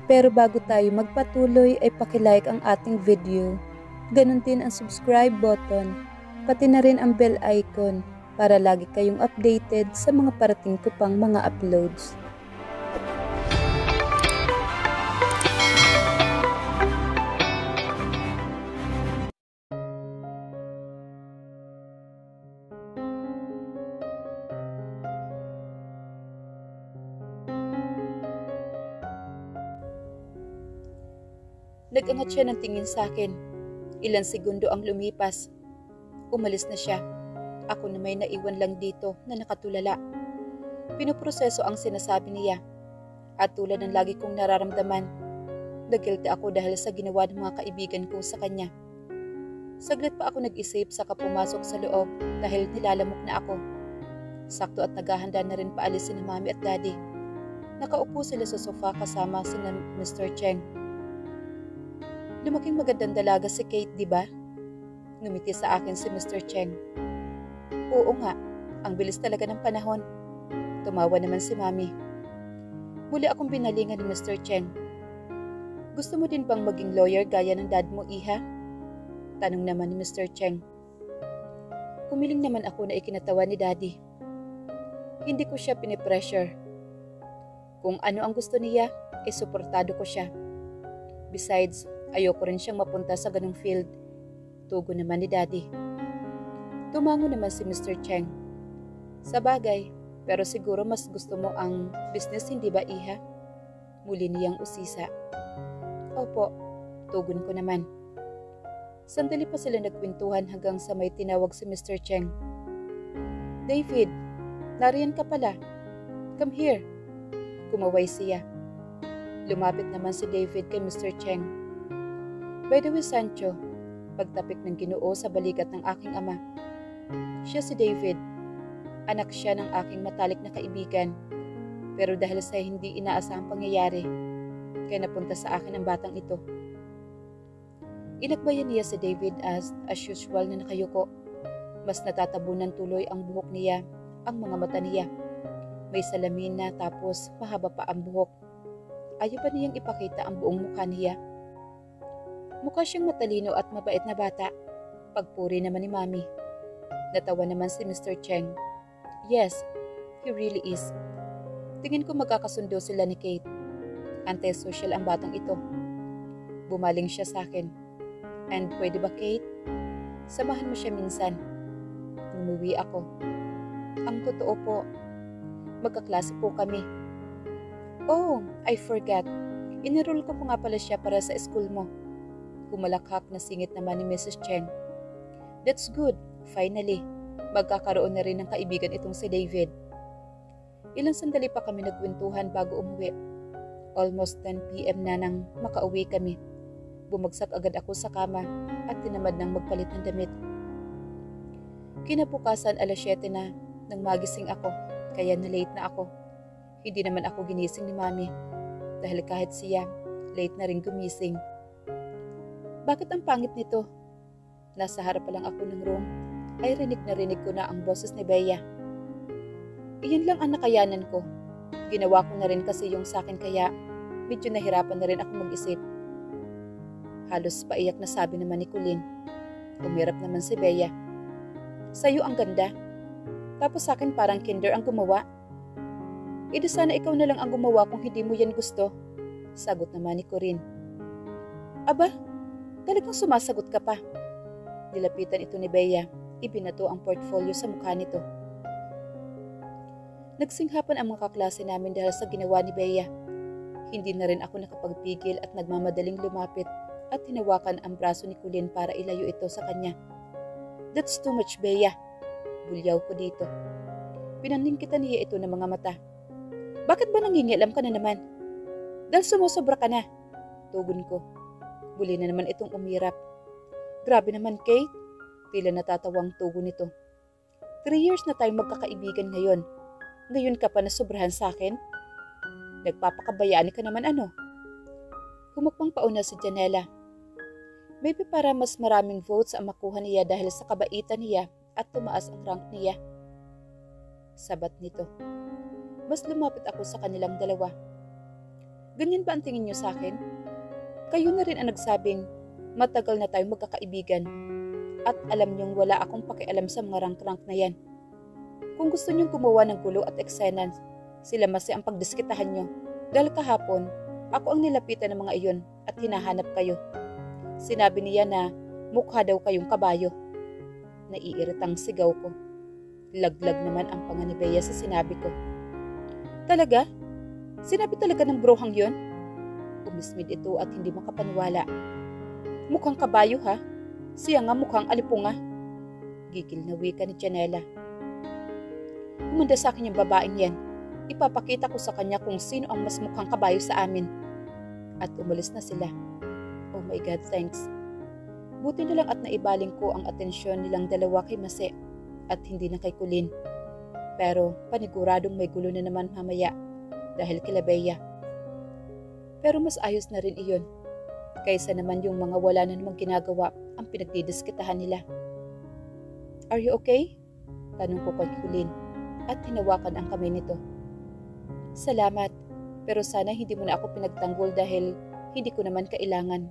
Pero bago tayo magpatuloy ay pakilike ang ating video. Ganon din ang subscribe button, pati na rin ang bell icon para lagi kayong updated sa mga parating ko pang mga uploads. Nag-angat siya ng tingin sa akin. Ilang segundo ang lumipas. Umalis na siya. Ako na may naiwan lang dito na nakatulala. Pinoproseso ang sinasabi niya. At tulad ng lagi kong nararamdaman, nagilty ako dahil sa ginawa ng mga kaibigan ko sa kanya. Saglit pa ako nag-isip saka pumasok sa loob dahil nilalamok na ako. Sakto at naghahanda na rin paalis si Mami at Daddy. Nakaupo sila sa sofa kasama si Mr. Cheng. Lumaking magandang dalaga si Kate, di ba? Ngumiti sa akin si Mr. Cheng. Oo nga, ang bilis talaga ng panahon. Tumawa naman si Mami. Muli akong binalingan ni Mr. Cheng. Gusto mo din bang maging lawyer gaya ng dad mo, Iha? Tanong naman ni Mr. Cheng. Humiling naman ako na ikinatawa ni Daddy. Hindi ko siya pinipressure. Kung ano ang gusto niya, suportado ko siya. Besides, ayoko rin siyang mapunta sa ganung field. Tugo naman ni Daddy. Tumango naman si Mr. Cheng. Sa bagay, pero siguro mas gusto mo ang business, hindi ba, Iha? Muli niyang usisa. Opo, tugon ko naman. Sandali pa sila nagkwentuhan hanggang sa may tinawag si Mr. Cheng. David, nariyan ka pala. Come here. Kumaway siya. Lumapit naman si David kay Mr. Cheng. By the way, Sancho, pagtapik ng Ginoo sa balikat ng aking ama. Siya si David. Anak siya ng aking matalik na kaibigan. Pero dahil sa hindi inaasahang pangyayari, kaya napunta sa akin ang batang ito. Inakbayan niya si David as usual na nakayuko. Mas natatabunan tuloy ang buhok niya, ang mga mata niya. May salamin na tapos mahaba pa ang buhok. Ayaw pa niyang ipakita ang buong mukha niya. Mukha siyang matalino at mabait na bata. Pagpuri naman ni Mami. Natawa naman si Mr. Cheng. Yes, he really is. Tingin ko magkakasundo sila ni Kate. Anti-social ang batang ito. Bumaling siya sa akin. And pwede ba, Kate? Samahan mo siya minsan. Umuwi ako. Ang totoo po, magkaklase po kami. Oh, I forgot. Inenroll ko po nga pala siya para sa school mo. Humalakhak na singit naman ni Mrs. Cheng. That's good. Finally, magkakaroon na rin ng kaibigan itong si David. Ilang sandali pa kami nagkwentuhan bago umuwi. Almost 10 p.m. na nang makauwi kami. Bumagsak agad ako sa kama at tinamad nang magpalit ng damit. Kinabukasan 7:00 na nang magising ako, kaya na-late na ako. Hindi naman ako ginising ni Mami dahil kahit siya, late na rin gumising. Bakit ang pangit nito? Nasa harap pa lang ako ng room ay rinig ko na ang boses ni Bea. Iyan lang ang nakayanan ko. Ginawa ko na rin kasi yung sa akin kaya medyo nahirapan na rin ako mag-isip. Halos paiyak na sabi naman ni Colleen. Umirap naman si Bea. Sa'yo ang ganda. Tapos sa akin parang kinder ang gumawa. Di sana ikaw na lang ang gumawa kung hindi mo yan gusto. Sagot naman ni Corinne. Aba, talagang sumasagot ka pa. Nilapitan ito ni Bea. Ibinato ang portfolio sa mukha nito. Nagsinghapan ang mga kaklase namin dahil sa ginawa ni Bea. Hindi na rin ako nakapagpigil at nagmamadaling lumapit at hinawakan ang braso ni Colleen para ilayo ito sa kanya. That's too much, Bea. Bulyaw ko dito. Pinaningkitan niya ito ng mga mata. Bakit ba nangingialam ka na naman? Dahil sumusobra ka na. Tugon ko. Buli na naman itong umirap. Grabe naman, Kate. Tila natatawang tugon nito. 3 years na tayong magkakaibigan ngayon. Ngayon ka pa nasobrahan sa akin? Nagpapakabayani ka naman ano? Humakbang pauna si Janela. Maybe para mas maraming votes ang makuha niya dahil sa kabaitan niya at tumaas ang rank niya. Sabat nito. Mas lumapit ako sa kanilang dalawa. Ganyan ba ang tingin niyo sa akin? Kayo na rin ang nagsabing matagal na tayong magkakaibigan at alam niyong wala akong pakialam sa mga rank-rank na yan. Kung gusto niyong gumawa ng gulo at eksena, sila masi ang pagdiskitahan niyo. Dahil kahapon, ako ang nilapitan ng mga iyon at hinahanap kayo. Sinabi niya na mukha daw kayong kabayo. Naiiritang sigaw ko. Laglag naman ang panga ni Bea sa sinabi ko. Talaga? Sinabi talaga ng brohang yon? Umismid ito at hindi makapaniwala. Mukhang kabayo ha? Siya nga mukhang alipunga. Gigil na wika ni Janela. Humanda sa akin yung babaeng yan. Ipapakita ko sa kanya kung sino ang mas mukhang kabayo sa amin. At umalis na sila. Oh my God, thanks. Buti na lang at naibaling ko ang atensyon nilang dalawa kay Mase at hindi na kay Kulin. Pero paniguradong may gulo na naman mamaya dahil kila Bea. Pero mas ayos na rin iyon kaysa naman yung mga wala na namang ginagawa ang pinagdidiskitahan nila. Are you okay? Tanong ko kay Kulin at hinawakan ang kamay nito. Salamat, pero sana hindi mo na ako pinagtanggol dahil hindi ko naman kailangan.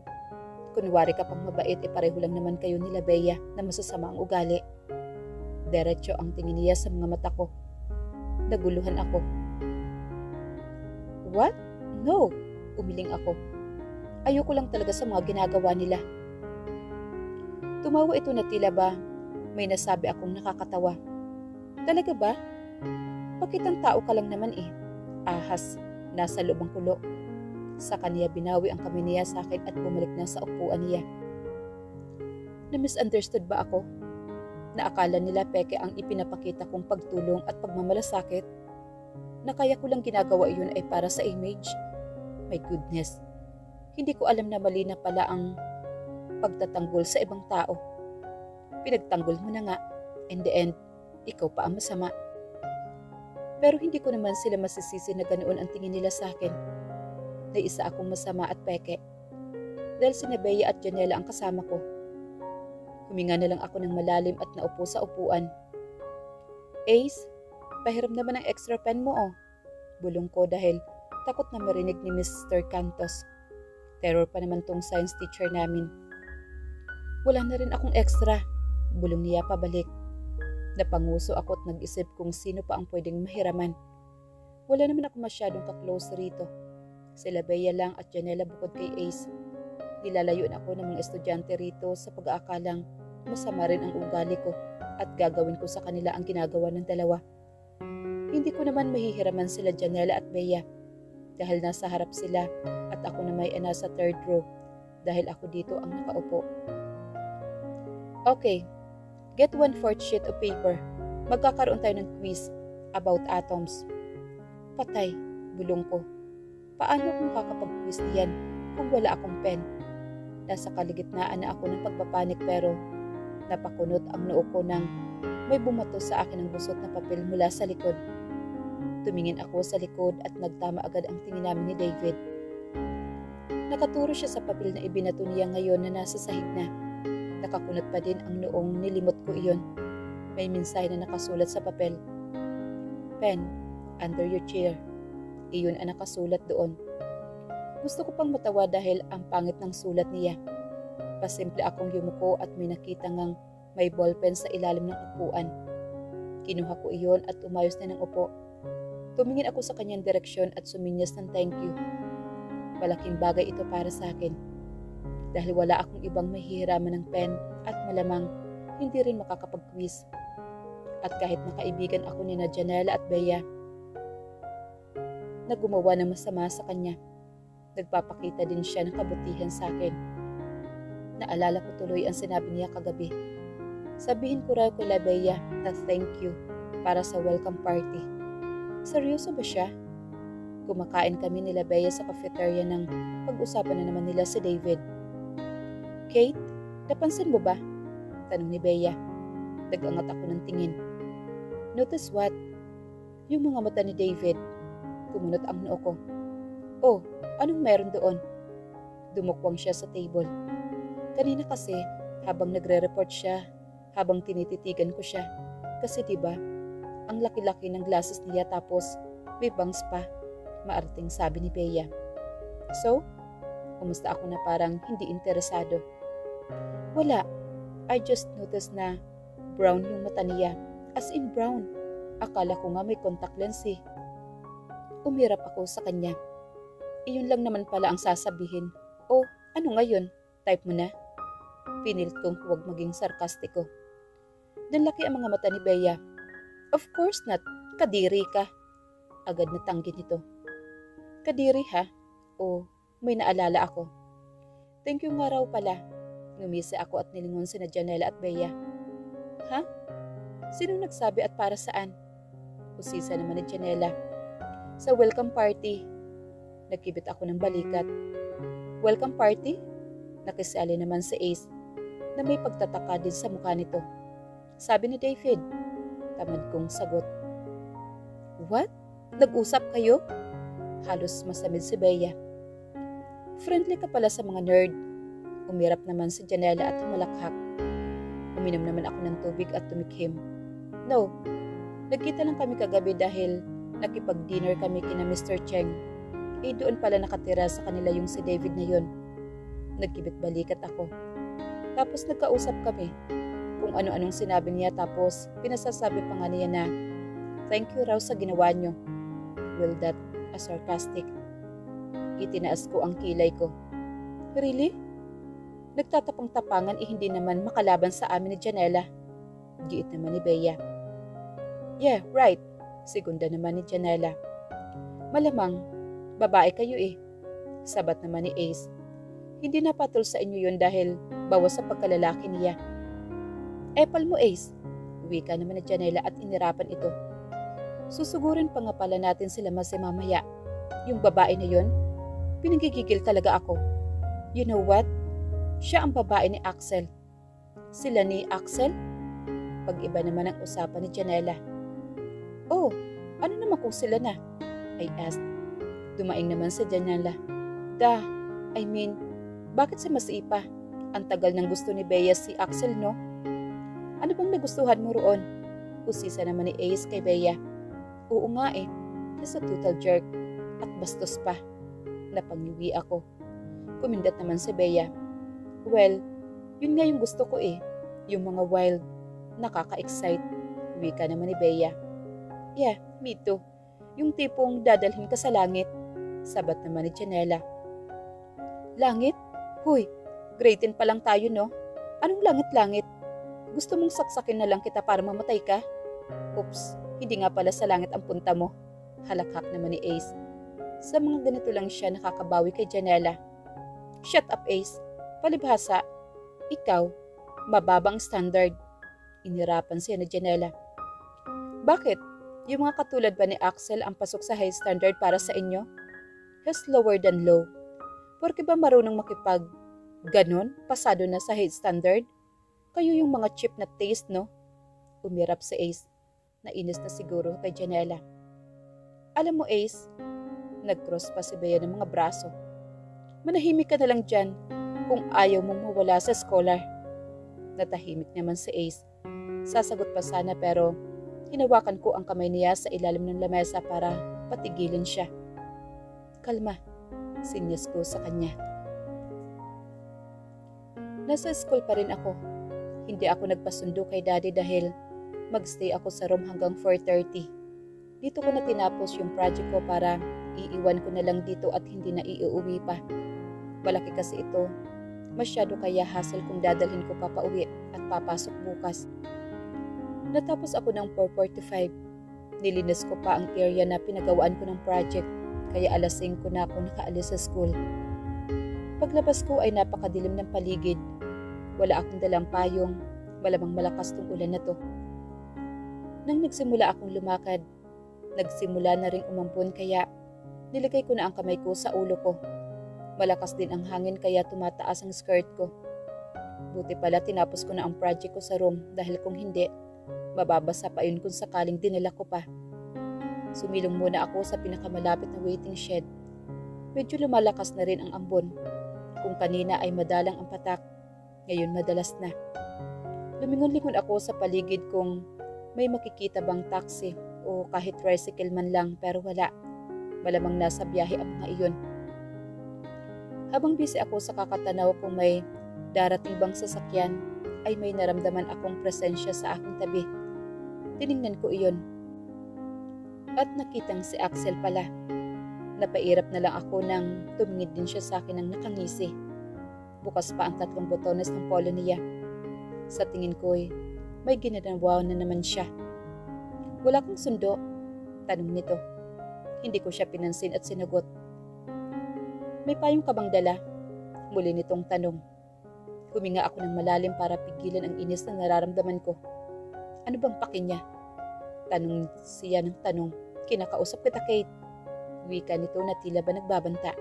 Kunwari ka pang mabait pareho lang naman kayo nila Bea na masasama ang ugali. Diretso ang tingin niya sa mga mata ko. Naguluhan ako. What? No, umiling ako. Ayoko lang talaga sa mga ginagawa nila. Tumawa ito na tila ba may nasabi akong nakakatawa. Talaga ba? Pakitang tao ka lang naman eh. Ahas, nasa loob ang kulo. Sa kanya binawi ang kamay niya sa akin at bumalik na sa upuan niya. Na-misunderstood ba ako? Na akala nila peke ang ipinapakita kong pagtulong at pagmamalasakit? Na kaya ko lang ginagawa iyon ay para sa image? My goodness, hindi ko alam na mali na pala ang pagtatanggol sa ibang tao. Pinagtanggol mo na nga. In the end, ikaw pa ang masama. Pero hindi ko naman sila masisisi na ganoon ang tingin nila sa akin. Na isa akong masama at peke. Dahil sina Bea at Janela ang kasama ko. Huminga na lang ako ng malalim at naupo sa upuan. Ace, pahiram naman ang extra pen mo oh. Bulong ko dahil takot na marinig ni Mr. Cantos. Terror pa naman tong science teacher namin. Wala na rin akong extra. Bulong niya pabalik. Napanguso ako at nag-isip kung sino pa ang pwedeng mahiraman. Wala naman ako masyadong kaklose rito. Sila Bea lang at Janela bukod kay Ace. Nilalayuan ako ng mga estudyante rito sa pag-aakalang masama rin ang ugali ko at gagawin ko sa kanila ang ginagawa ng dalawa. Hindi ko naman mahihiraman sila Janela at Bea dahil nasa harap sila at ako na may nasa third row dahil ako dito ang nakaupo. Okay. Get 1/4 sheet of paper. Magkakaroon tayo ng quiz about atoms. Patay, bulong ko. Paano kung makakapag-quiz niyan kung wala akong pen? Nasa kaligitnaan na ako ng pagpapanik pero napakunot ang noo ko nang may bumato sa akin ng busot na papel mula sa likod. Tumingin ako sa likod at nagtama agad ang tingin namin ni David. Nakaturo siya sa papel na ibinato niya ngayon na nasa sahig na. Nakakunot pa din ang noong nilimot ko iyon. May mensahe na nakasulat sa papel. Pen, under your chair. Iyon ang nakasulat doon. Gusto ko pang matawa dahil ang pangit ng sulat niya. Pasimple akong yumuko at may nakita ngang may ballpen sa ilalim ng upuan. Kinuha ko iyon at umayos na ng upo. Tumingin ako sa kanyang direksyon at suminyas ng thank you. Malaking bagay ito para sa akin. Dahil wala akong ibang mahihiraman ng pen at malamang hindi rin makakapag-quiz. At kahit nakaibigan ako ni Janela at Bea, na gumawa ng masama sa kanya, nagpapakita din siya ng kabutihan sa akin. Naalala ko tuloy ang sinabi niya kagabi. Sabihin ko raw kay Bea na thank you para sa welcome party. Seryoso ba siya? Kumakain kami nila Bea sa cafeteria nang pag-usapan na naman nila si David. Kate, napansin mo ba? Tanong ni Bea. Nag-angat ako ng tingin. Notice what? Yung mga mata ni David. Kumunot ang noo ko. Oh, anong meron doon? Dumukwang siya sa table. Kanina kasi, habang nagre-report siya, habang tinititigan ko siya. Kasi diba, ang laki-laki ng glasses niya tapos may bangs pa. Maarting sabi ni Bea. So, kumusta ako na parang hindi interesado. Wala, I just noticed na brown yung mata niya. As in brown. Akala ko nga may contact lens eh. Umirap ako sa kanya. Iyon lang naman pala ang sasabihin. Oh, ano ngayon? Type mo na? Pinilit kong huwag maging sarkastiko. Nanlaki ang mga mata ni Bea. Of course not. Kadiri ka. Agad na tanggi nito. Kadiri ha? O may naalala ako. Thank you nga raw pala. Ngumisi ako at nilingon sina Janela at Bea. Ha? Sinong nagsabi at para saan? Usisa naman ni Janela. Sa welcome party. Nagkibit ako ng balikat. Welcome party? Nakisali naman si Ace na may pagtataka din sa mukha nito. Sabi ni David. Tamad kong sagot. What? Nag-usap kayo? Halos masamid si Bea. Friendly ka pala sa mga nerd. Umirap naman si Janela at humalakhak. Uminom naman ako ng tubig at tumikhim. No, nagkita lang kami kagabi dahil nakipag-dinner kami kina Mr. Cheng. Eh doon pala nakatira sa kanila yung si David na yun. Nagkibit balikat ako. Tapos nagkausap kami. Kung ano-anong sinabi niya tapos pinasasabi pa nga niya na thank you raw sa ginawa niyo. Well, that a sarcastic. Itinaas ko ang kilay ko. Really? Nagtatapang-tapangan hindi naman makalaban sa amin ni Janela. Giit naman ni Bea. Yeah, right. Segunda naman ni Janela. Malamang, babae kayo eh. Sabat naman ni Ace. Hindi napatol sa inyo yun dahil bawas sa pagkalalaki niya. Epal mo Ace. Wika naman ni Janela at inirapan ito. Susugurin pa nga pala natin sila mamaya. Yung babae na yun, pinagigigil talaga ako. You know what? Siya ang babae ni Axel. Sila ni Axel? Pag-iba naman ang usapan ni Janela. Oh, ano naman kung sila na? I asked. Dumaing naman si Janela. I mean, bakit si Masipa? Ang tagal ng gusto ni Bea si Axel, no? Ano bang nagustuhan mo roon? Usisa naman ni Ace kay Bea. Oo nga eh, he's a total jerk. At bastos pa. Napangiwi ako. Kumindat naman si Bea. Well, yun nga yung gusto ko eh. Yung mga wild, nakaka-excite. Wika naman ni Bea. Yeah, me too. Yung tipong dadalhin ka sa langit. Sabat naman ni Janela. Langit? Huy, grade 10 pa lang tayo no? Anong langit-langit? Gusto mong saksakin na lang kita para mamatay ka? Oops, hindi nga pala sa langit ang punta mo. Halakhak naman ni Ace. Sa mga ganito lang siya nakakabawi kay Janela. Shut up Ace. Palibhasa, ikaw, mababang standard. Inirapan siya ni Janela. Bakit? Yung mga katulad ba ni Axel ang pasok sa high standard para sa inyo? He's lower than low. Porke ba marunong makipag ganon, pasado na sa high standard? Kayo yung mga cheap na taste, no? Umirap si Ace. Nainis na siguro kay Janela. Alam mo Ace, nag-cross pa si Bea ng mga braso. Manahimik ka na lang dyan kung ayaw mong mawala sa scholar. Natahimik naman si Ace. Sasagot pa sana pero hinawakan ko ang kamay niya sa ilalim ng lamesa para patigilin siya. Kalma, sinyas ko sa kanya. Nasa school pa rin ako. Hindi ako nagpasundo kay daddy dahil magstay ako sa room hanggang 4:30. Dito ko na tinapos yung project ko para iiwan ko na lang dito at hindi na iuwi pa. Malaki kasi ito. Masyado kaya hassle kung dadalhin ko papauwi at papasok bukas. Natapos ako ng 4:45. Nilinis ko pa ang area na pinagawaan ko ng project kaya alas 5 na ako nakaalis sa school. Paglabas ko ay napakadilim ng paligid. Wala akong dalang payong, malamang malakas tong ulan na to. Nang nagsimula akong lumakad, nagsimula na ring umampon kaya nilagay ko na ang kamay ko sa ulo ko. Malakas din ang hangin kaya tumataas ang skirt ko. Buti pala tinapos ko na ang project ko sa room dahil kung hindi, mababasa pa yun kung sakaling dinala ko pa. Sumilong muna ako sa pinakamalapit na waiting shed. Medyo lumalakas na rin ang ambon. Kung kanina ay madalang ang patak, ngayon madalas na. Lumingon-lingon ako sa paligid kung may makikita bang taxi o kahit tricycle man lang pero wala. Malamang nasa biyahe ang mga iyon. Habang busy ako sa kakatanaw kung may darating bang sasakyan, ay may naramdaman akong presensya sa aking tabi. Tiningnan ko iyon. At nakitang si Axel pala. Napairap na lang ako nang tumingid din siya sa akin ng nakangisi. Bukas pa ang 3 botones ng polo niya. Sa tingin ko may ginagawa na naman siya. Wala kang sundo? Tanong nito. Hindi ko siya pinansin at sinagot. May payong ka bang dala? Muli nitong tanong. Huminga ako ng malalim para pigilan ang inis na nararamdaman ko. Ano bang paki niya? Tanong siya ng tanong. Kinakausap kita, Kate. Wika nito na tila ba nagbabanta.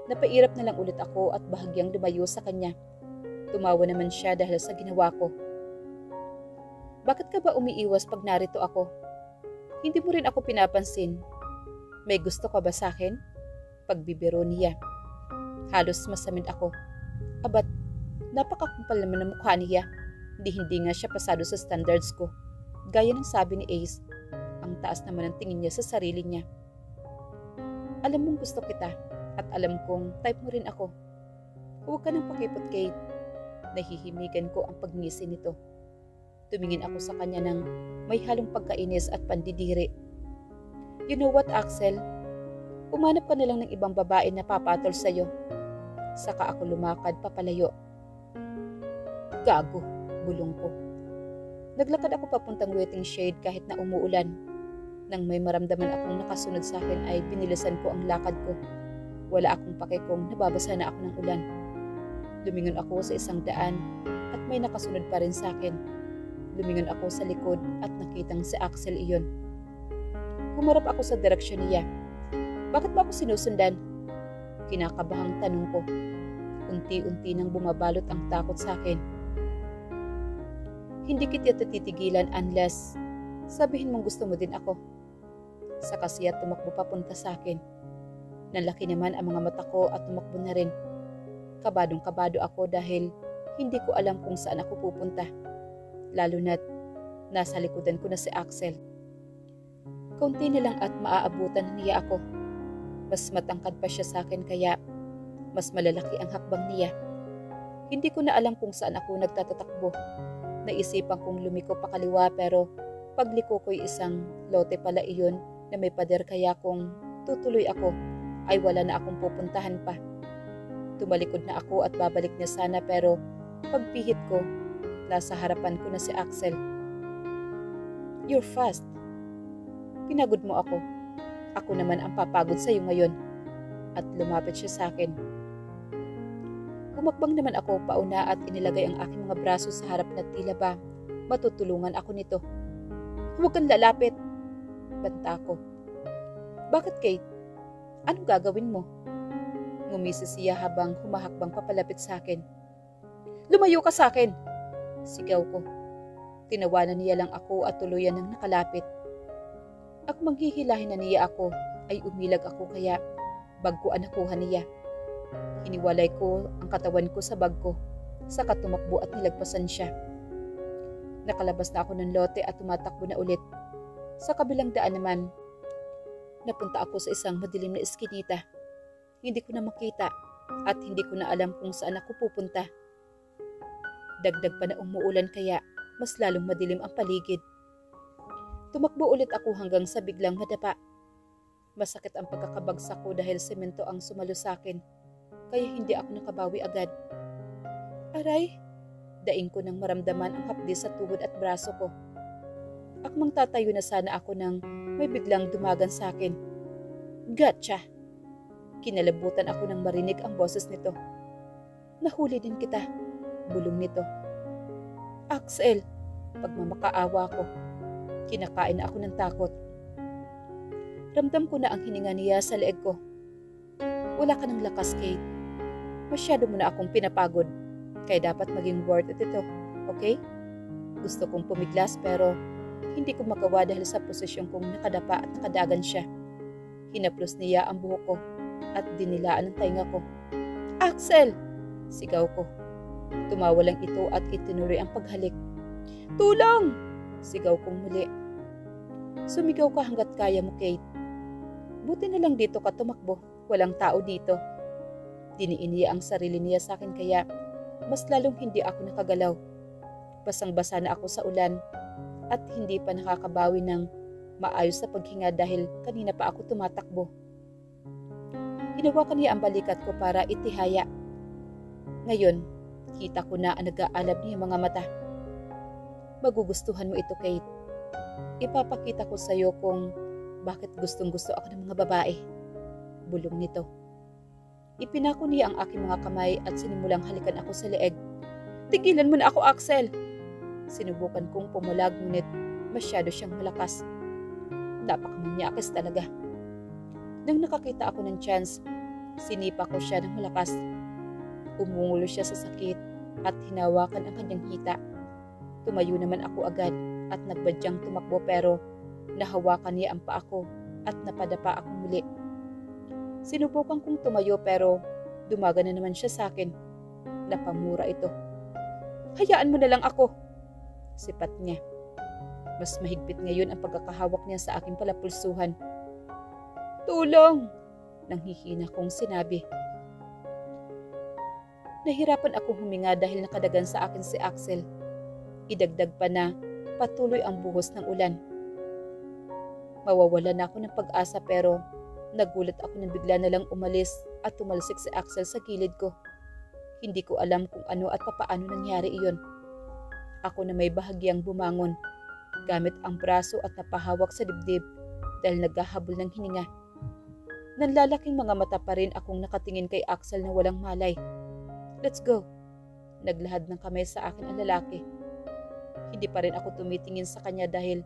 Napairap na lang ulit ako at bahagyang lumayo sa kanya. Tumawa naman siya dahil sa ginawa ko. Bakit ka ba umiiwas pag narito ako? Hindi mo rin ako pinapansin. May gusto ka ba sa akin? Pagbibiro niya. Halos masamid ako. Abat, napakakumpal naman ng mukha niya. Hindi nga siya pasado sa standards ko. Gaya ng sabi ni Ace, ang taas naman ang tingin niya sa sarili niya. Alam mong gusto kita at alam kong type mo rin ako. Huwag ka nang pakipot, Kate. Nahihimigan ko ang pagngisi nito. Tumingin ako sa kanya ng may halong pagkainis at pandidiri. You know what, Axel? Umanap ka na lang ng ibang babae na papatol sa'yo. Saka ako lumakad papalayo. Gago, bulong ko. Naglakad ako papuntang waiting shade kahit na umuulan. Nang may maramdaman akong nakasunod sa akin ay binilisan ko ang lakad ko. Wala akong pake kung nababasa na ako ng ulan. Lumingon ako sa isang daan at may nakasunod pa rin sa akin. Lumingon ako sa likod at nakitang si Axel iyon. Humarap ako sa direksyon niya. Bakit ba ako sinusundan? Kinakabahang tanong ko. Unti-unti nang bumabalot ang takot sa akin. Hindi kita titigilan unless sabihin mong gusto mo din ako. Saka siya tumakbo papunta sa akin. Nalaki naman ang mga mata ko at tumakbo na rin. Kabadong-kabado ako dahil hindi ko alam kung saan ako pupunta. Lalo na't nasa likodan ko na si Axel. Kaunti na lang at maaabutan niya ako. Mas matangkad pa siya sa akin kaya mas malalaki ang hakbang niya. Hindi ko na alam kung saan ako nagtatatakbo. Naisipan kong lumiko pa kaliwa pero pagliko ko'y isang lote pala iyon na may pader kaya kung tutuloy ako ay wala na akong pupuntahan pa. Tumalikod na ako at babalik na sana pero pagpihit ko, nasa harapan ko na si Axel. You're fast. Pinagod mo ako. Ako naman ang papagod sa iyo ngayon. At lumapit siya sa akin. Humakbang naman ako pauna at inilagay ang aking mga braso sa harap na tila ba matutulungan ako nito. Huwag kang lalapit. Banta ko. Bakit, Kate? Anong gagawin mo? Ngumisi siya habang humahakbang papalapit sa akin. Lumayo ka sa akin! Sigaw ko. Tinawanan niya lang ako at tuluyan ng nakalapit. At maghihilahin na niya ako ay umilag ako kaya bag ko ang nakuha niya. Hiniwalay ko ang katawan ko sa bag ko, saka tumakbo at nilagpasan siya. Nakalabas na ako ng lote at tumatakbo na ulit. Sa kabilang daan naman, napunta ako sa isang madilim na eskinita. Hindi ko na makita at hindi ko na alam kung saan ako pupunta. Dagdag pa na umuulan kaya mas lalong madilim ang paligid. Tumakbo ulit ako hanggang sa biglang madapa. Masakit ang pagkakabagsak ko dahil semento ang sumalo sa akin, kaya hindi ako nakabawi agad. Aray! Daing ko nang maramdaman ang hapdi sa tuhod at braso ko. Akmang tatayo na sana ako nang may biglang dumagan sa akin. Gotcha! Kinalabutan ako nang marinig ang boses nito. Nahuli din kita, bulong nito. Axel! Pagmamakaawa ko. Kinakain na ako ng takot. Ramdam ko na ang hininga niya sa leeg ko. Wala ka ng lakas, Kate. Masyado mo na akong pinapagod. Kaya dapat maging worth it ito, okay? Gusto kong pumiglas pero hindi ko magawa dahil sa posisyon kong nakadapa at nakadagan siya. Hinaplos niya ang buhok ko at dinilaan ang tainga ko. Axel! Sigaw ko. Tumawa lang ito at itinuloy ang paghalik. Tulong! Sigaw kong muli. Sumigaw ka hanggat kaya mo, Kate. Buti na lang dito ka tumakbo. Walang tao dito. Diniin niya ang sarili niya sa akin kaya mas lalong hindi ako nakagalaw. Basang-basa na ako sa ulan at hindi pa nakakabawi ng maayos sa paghinga dahil kanina pa ako tumatakbo. Hinawakan niya ang balikat ko para itihaya. Ngayon, kita ko na ang nag-aalab niya mga mata. Magugustuhan mo ito, Kate. Ipapakita ko sa iyo kung bakit gustong-gusto ako ng mga babae. Bulong nito. Ipinako niya ang aking mga kamay at sinimulang halikan ako sa leeg. Tigilan mo na ako, Axel! Sinubukan kong pumulag ngunit masyado siyang malakas. Napakanyakis talaga. Nang nakakita ako ng chance, sinipa ko siya ng malakas. Umungulo siya sa sakit at hinawakan ang kanyang hita. Tumayo naman ako agad at nagbadyang tumakbo pero nahawakan niya ang paa ko at napadapa ako muli. Sinubukan kong tumayo pero dumaga na naman siya sa akin. Napamura ito. Hayaan mo na lang ako, sipat niya. Mas mahigpit ngayon ang pagkakahawak niya sa aking palapulsuhan. Tulong! Nanghihina kong sinabi. Nahirapan akong huminga dahil nakadagan sa akin si Axel. Idagdag pa na patuloy ang buhos ng ulan. Mawawala na ako ng pag-asa pero nagulat ako nang bigla na lang umalis at tumalsik si Axel sa gilid ko. Hindi ko alam kung ano at papaano nangyari iyon. Ako na may bahagyang bumangon, gamit ang braso at napahawak sa dibdib dahil naghahabol ng hininga. Nanlalaking mga mata pa rin akong nakatingin kay Axel na walang malay. Let's go! Naglahad ng kamay sa akin ang lalaki. Hindi pa rin ako tumitingin sa kanya dahil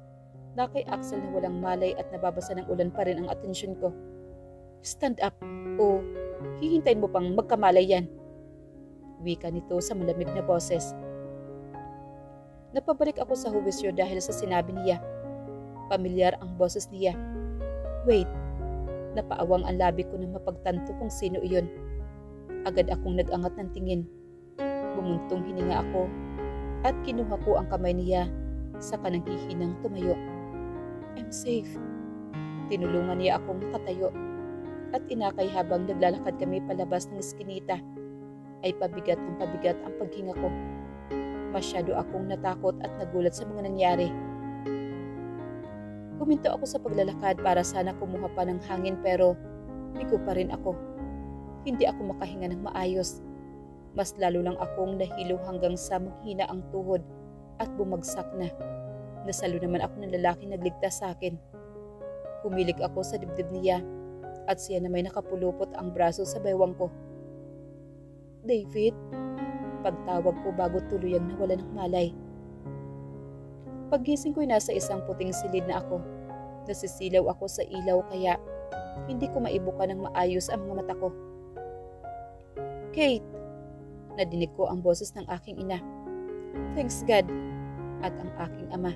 na kay Axel na walang malay at nababasa ng ulan pa rin ang atensyon ko. Stand up o hihintayin mo pang magkamalay yan. Wika nito sa malamig na boses. Napabalik ako sa huwisyo dahil sa sinabi niya. Pamilyar ang boses niya. Wait, napaawang ang labi ko na mapagtanto kung sino iyon. Agad akong nag-angat ng tingin. Bumuntong hininga ako at kinuha ko ang kamay niya sa kanang hihinang tumayo. I'm safe. Tinulungan niya akong makatayo at inakay habang naglalakad kami palabas ng eskinita. Ay pabigat ang paghinga ko. Masyado akong natakot at nagulat sa mga nangyari. Huminto ako sa paglalakad para sana kumuha pa ng hangin pero bigo pa rin ako. Hindi ako makahinga ng maayos. Mas lalo lang akong nahilo hanggang sa manghina ang tuhod at bumagsak na. Nasalo naman ako ng lalaking nagligtas sa akin. Humilig ako sa dibdib niya at siya na may nakapulupot ang braso sa baywang ko. David, pagtawag ko bago tuluyang nawala ng malay. Paggising ko'y nasa isang puting silid na ako. Nasisilaw ako sa ilaw kaya hindi ko maibuka ng maayos ang mga mata ko. Kate! Nadinig ko ang boses ng aking ina. Thanks God! At ang aking ama.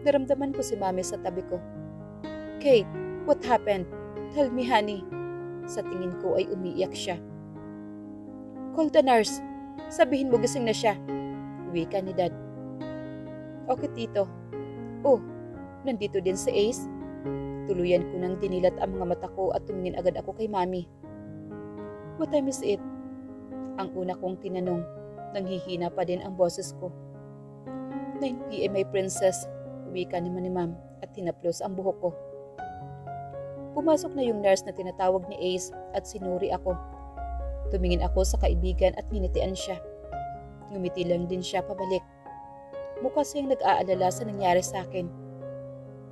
Naramdaman ko si Mami sa tabi ko. Kate, what happened? Tell me, honey. Sa tingin ko ay umiiyak siya. Call the nurse. Sabihin mo gising na siya. Wika ni Dad. Okay, Tito. Oh, nandito din si Ace. Tuluyan ko nang dinilat ang mga mata ko at tumingin agad ako kay Mami. What time is it? Ang una kong tinanong. Nanghihina pa din ang boses ko. 9 p.m. my princess. Wika naman ni Ma'am at tinaplos ang buhok ko. Pumasok na yung nurse na tinatawag ni Ace at sinuri ako. Tumingin ako sa kaibigan at nginitian siya. Ngumiti lang din siya pabalik. Mukha siyang nag-aalala sa nangyari sa akin.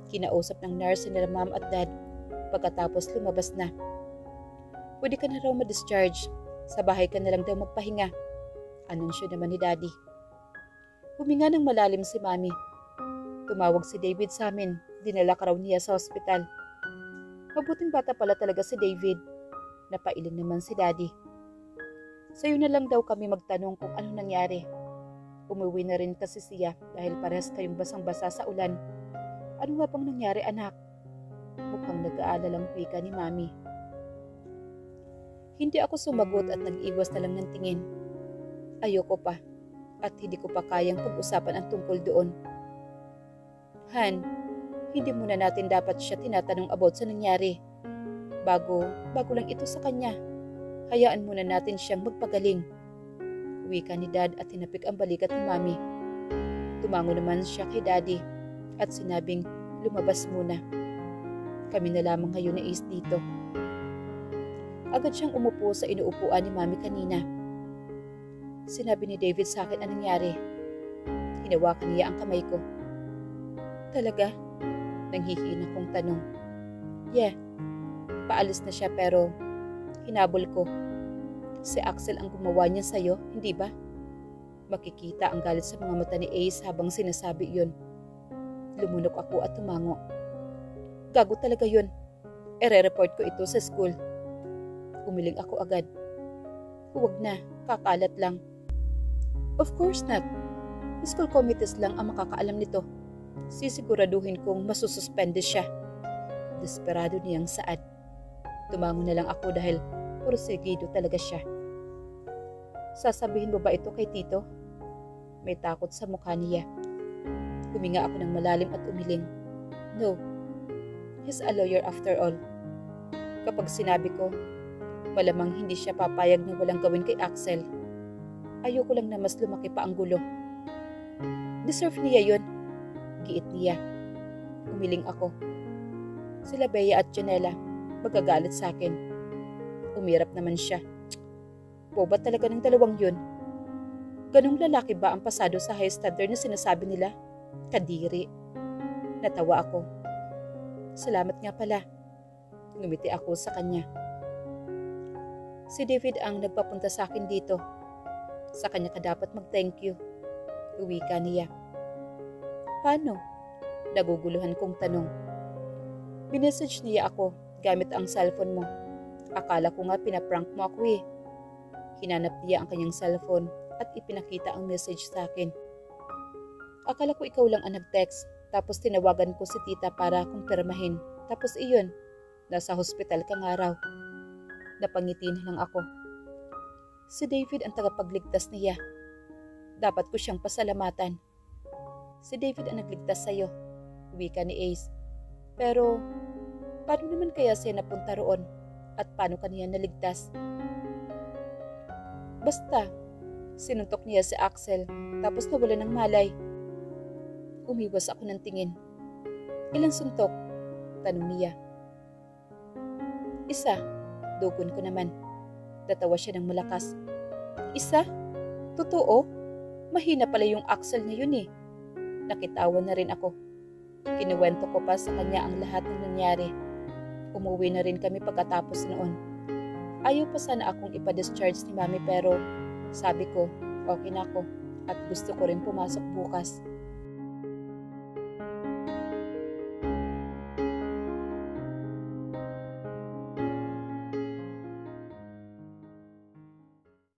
Kinausap ng nurse nila Ma'am at Dad pagkatapos lumabas na. Pwede ka na raw ma-discharge. Sa bahay ka na lang daw magpahinga. Anunsyo naman ni Daddy. Huminga ng malalim si Mami. Tumawag si David sa amin. Dinala ka raw niya sa ospital. Mabuting bata pala talaga si David. Napailing naman si Daddy. Sa'yo na lang daw kami magtanong kung ano nangyari. Umuwi na rin kasi siya dahil parehas kayong basang-basa sa ulan. Ano nga bang nangyari, anak? Mukhang nag-aalalang wika ni Mami. Hindi ako sumagot at nag-iwas na lang ng tingin. Ayoko pa at hindi ko pa kayang pag-usapan ang tungkol doon. Han, hindi muna natin dapat siya tinatanong about sa nangyari. Bago lang ito sa kanya. Hayaan muna natin siyang magpagaling. Wika ni Dad at tinapik ang balikat ni Mami. Tumango naman siya kay Daddy at sinabing lumabas muna. Kami na lamang ngayon ni Ace dito. Agad siyang umupo sa inuupuan ni Mami kanina. Sinabi ni David sa akin anong nangyari. Hinawakan niya ang kamay ko. Talaga? Nanghihina kong tanong. Yeah, paalis na siya pero hinabol ko. Si Axel ang gumawa niya sa'yo, hindi ba? Makikita ang galit sa mga mata ni Ace habang sinasabi yun. Lumunok ako at tumango. Gago talaga yun. Ere-report ko ito sa school. Umiling ako agad. Huwag na, kakalat lang. Of course not. School committees lang ang makakaalam nito. Sisiguraduhin kong masususpende siya. Desperado niyang saad. Tumango na lang ako dahil porsigido talaga siya. Sasabihin mo ba ito kay Tito? May takot sa mukha niya. Huminga ako ng malalim at umiling. No. He's a lawyer after all. Kapag sinabi ko, malamang hindi siya papayag na walang gawin kay Axel. Ayoko lang na mas lumaki pa ang gulo. Deserve niya yun. Giit niya. Umiling ako. Sila Bea at Janela, magagalit sa akin. Umirap naman siya. Boba talaga ng dalawang yun. Ganong lalaki ba ang pasado sa high standard na sinasabi nila? Kadiri. Natawa ako. Salamat nga pala. Ngumiti ako sa kanya. Si David ang nagpapunta sa akin dito. Sa kanya ka dapat mag-thank you. Uwi ka niya. Paano? Naguguluhan kong tanong. Binessage niya ako gamit ang cellphone mo. Akala ko nga pinaprank mo ako eh. Hinanap niya ang kanyang cellphone at ipinakita ang message sa akin. Akala ko ikaw lang ang nag-text, tapos tinawagan ko si tita para kumpirmahin. Tapos iyon, nasa hospital ka nga raw. Napangiti na lang ako. Si David ang tagapagligtas niya. Dapat ko siyang pasalamatan. Si David ang nagligtas sa'yo, wika ni Ace. Pero, paano naman kaya siya napunta roon? At paano kaniya naligtas? Basta, sinuntok niya si Axel, tapos nawala ng malay. Umiwas ako ng tingin. Ilang suntok? Tanong niya. Isa, dugon ko naman. Natawa siya ng malakas. Isa? Totoo? Mahina pala yung Axel na yun eh. Nakitawa na rin ako. Kinuwento ko pa sa kanya ang lahat ng nangyari. Umuwi na rin kami pagkatapos noon. Ayaw pa sana akong ipa-discharge ni Mami pero sabi ko, okay na ako at gusto ko rin pumasok bukas.